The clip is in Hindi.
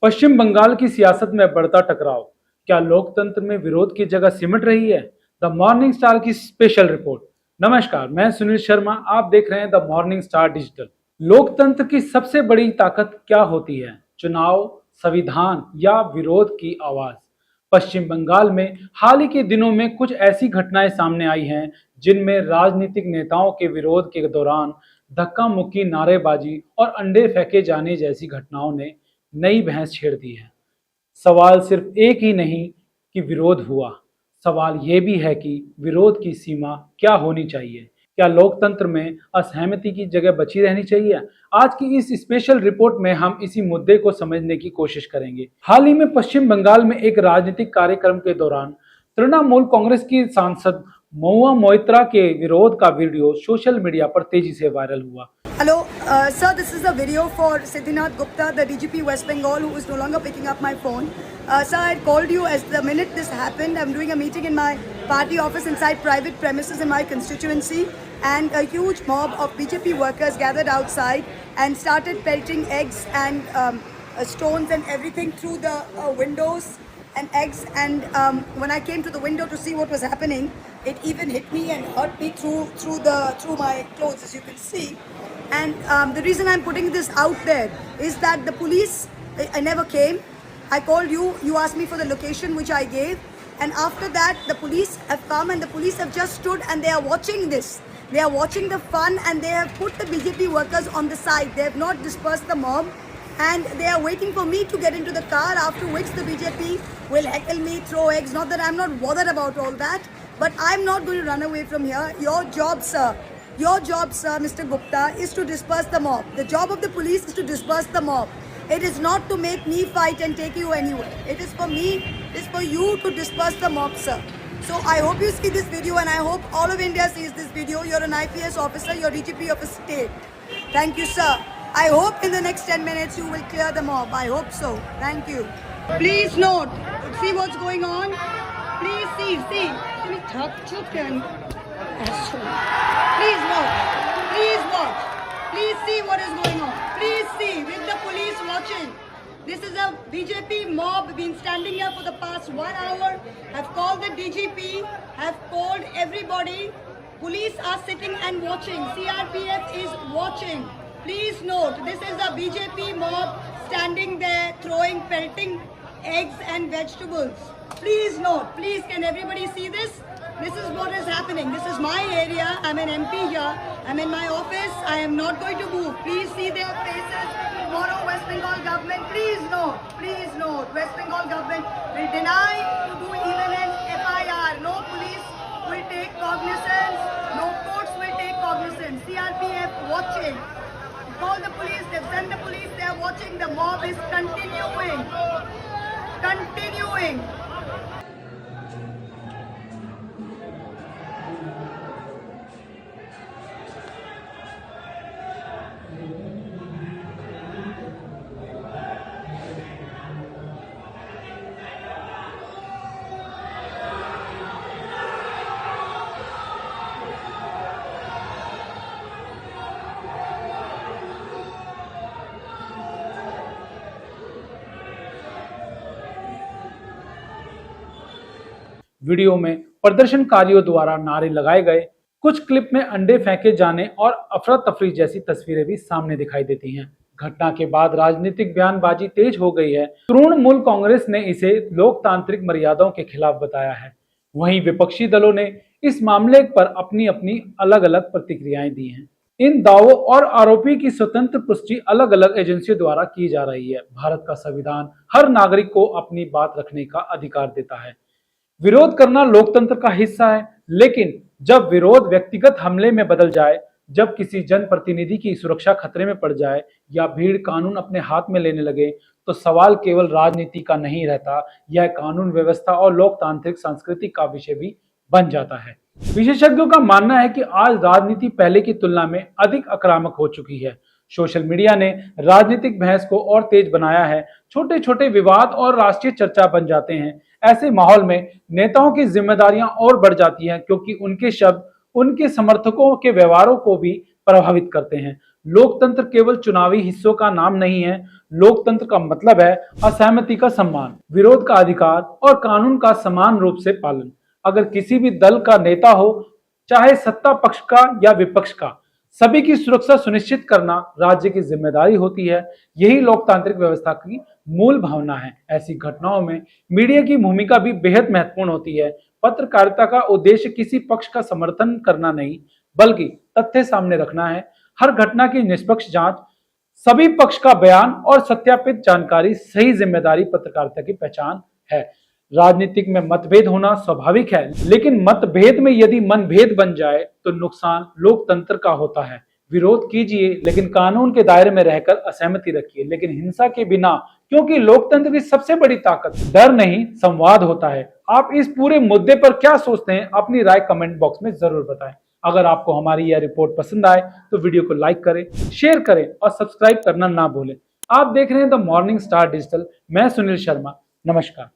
पश्चिम बंगाल की सियासत में बढ़ता टकराव, क्या लोकतंत्र में विरोध की जगह सिमट रही है? द मॉर्निंग स्टार की स्पेशल रिपोर्ट। नमस्कार, मैं सुनील शर्मा, आप देख रहे हैं द मॉर्निंग स्टार डिजिटल। लोकतंत्र की सबसे बड़ी ताकत क्या होती है? चुनाव, संविधान या विरोध की आवाज? पश्चिम बंगाल में हाल ही के दिनों में कुछ ऐसी घटनाएं सामने आई हैं जिनमें राजनीतिक नेताओं के विरोध के दौरान धक्का मुक्की, नारेबाजी और अंडे फेंके जाने जैसी घटनाओं ने नई बहस छेड़ दी है। सवाल सिर्फ एक ही नहीं कि विरोध हुआ, सवाल ये भी है कि विरोध की सीमा क्या होनी चाहिए। क्या लोकतंत्र में असहमति की जगह बची रहनी चाहिए? आज की इस स्पेशल रिपोर्ट में हम इसी मुद्दे को समझने की कोशिश करेंगे। हाल ही में पश्चिम बंगाल में एक राजनीतिक कार्यक्रम के दौरान तृणमूल कांग्रेस की सांसद महुआ मोइत्रा के विरोध का वीडियो सोशल मीडिया पर तेजी से वायरल हुआ। Hello, sir, this is a video for Siddhinath Gupta, the DGP West Bengal, who is no longer picking up my phone. Sir, I called you as the minute this happened. I'm doing a meeting in my party office inside private premises in my constituency, and a huge mob of BJP workers gathered outside and started pelting eggs and stones and everything through the windows and eggs. And when I came to the window to see what was happening, it even hit me and hurt me through my clothes, as you can see. And the reason I'm putting this out there is that the police, I never came. I called you, you asked me for the location which I gave, and after that the police have come and the police have just stood and they are watching this. They are watching the fun and they have put the BJP workers on the side. They have not dispersed the mob and they are waiting for me to get into the car, after which the BJP will heckle me, throw eggs. Not that I'm not bothered about all that, but I'm not going to run away from here. Your job, sir, Mr. Gupta, is to disperse the mob. The job of the police is to disperse the mob. It is not to make me fight and take you anywhere. It is for me, it is for you to disperse the mob, sir. So I hope you see this video and I hope all of India sees this video. You're an IPS officer, you're DGP of a state. Thank you, sir. I hope in the next 10 minutes you will clear the mob. I hope so. Thank you. Please note, see what's going on. Please see. Please watch. Please see what is going on. Please see, with the police watching. This is a BJP mob, been standing here for the past 1 hour, have called the DGP, have called everybody. Police are sitting and watching. CRPF is watching. Please note, this is a BJP mob standing there throwing, pelting eggs and vegetables. Please note, please, can everybody see this? This is what is happening. This is my area. I'm an MP here. I'm in my office. I am not going to move. Please see their faces. Tomorrow, West Bengal government, please note, West Bengal government will deny to do even an FIR. No police will take cognizance. No courts will take cognizance. CRPF watching. Call the police. They've sent the police. They are watching. The mob is continuing. Video में प्रदर्शनकारियों द्वारा नारे लगाए गए, कुछ क्लिप में अंडे फेंके जाने और अफरा तफरी जैसी तस्वीरें भी सामने दिखाई देती हैं। घटना के बाद राजनीतिक बयानबाजी तेज हो गई है। तृणमूल कांग्रेस ने इसे लोकतांत्रिक मर्यादाओं के खिलाफ बताया है। वहीं विपक्षी दलों ने इस मामले पर अपनी अपनी अलग अलग प्रतिक्रियाएं दी हैं। इन दावों और आरोपी की स्वतंत्र पुष्टि अलग अलग एजेंसियों द्वारा की जा रही है। भारत का संविधान हर नागरिक को अपनी बात रखने का अधिकार देता है। विरोध करना लोकतंत्र का हिस्सा है, लेकिन जब विरोध व्यक्तिगत हमले में बदल जाए, जब किसी जनप्रतिनिधि की सुरक्षा खतरे में पड़ जाए या भीड़ कानून अपने हाथ में लेने लगे, तो सवाल केवल राजनीति का नहीं रहता, यह कानून व्यवस्था और लोकतांत्रिक संस्कृति का विषय भी बन जाता है। विशेषज्ञों का मानना है कि आज राजनीति पहले की तुलना में अधिक आक्रामक हो चुकी है। सोशल मीडिया ने राजनीतिक बहस को और तेज बनाया है। छोटे छोटे विवाद और राष्ट्रीय चर्चा बन जाते हैं। ऐसे माहौल में नेताओं की जिम्मेदारियां और बढ़ जाती हैं, क्योंकि उनके शब्द उनके समर्थकों के व्यवहारों को भी प्रभावित करते हैं। लोकतंत्र केवल चुनावी हिस्सों का नाम नहीं है। लोकतंत्र का मतलब है असहमति का सम्मान, विरोध का अधिकार और कानून का समान रूप से पालन। अगर किसी भी दल का नेता हो, चाहे सत्ता पक्ष का या विपक्ष का, सभी की सुरक्षा सुनिश्चित करना राज्य की जिम्मेदारी होती है। यही लोकतांत्रिक व्यवस्था की मूल भावना है। ऐसी घटनाओं में मीडिया की भूमिका भी बेहद महत्वपूर्ण होती है। पत्रकारिता का उद्देश्य किसी पक्ष का समर्थन करना नहीं, बल्कि तथ्य सामने रखना है। हर घटना की निष्पक्ष जांच, सभी पक्ष का बयान और सत्यापित जानकारी सही जिम्मेदारी पत्रकारिता की पहचान है। राजनीतिक में मतभेद होना स्वाभाविक है, लेकिन मतभेद में यदि मनभेद बन जाए तो नुकसान लोकतंत्र का होता है। विरोध कीजिए, लेकिन कानून के दायरे में रहकर असहमति रखिए, लेकिन हिंसा के बिना, क्योंकि लोकतंत्र की सबसे बड़ी ताकत डर नहीं, संवाद होता है। आप इस पूरे मुद्दे पर क्या सोचते हैं? अपनी राय कमेंट बॉक्स में जरूर बताएं। अगर आपको हमारी यह रिपोर्ट पसंद आए तो वीडियो को लाइक करें, शेयर करें और सब्सक्राइब करना ना भूलें। आप देख रहे हैं द मॉर्निंग स्टार डिजिटल। मैं सुनील शर्मा। नमस्कार।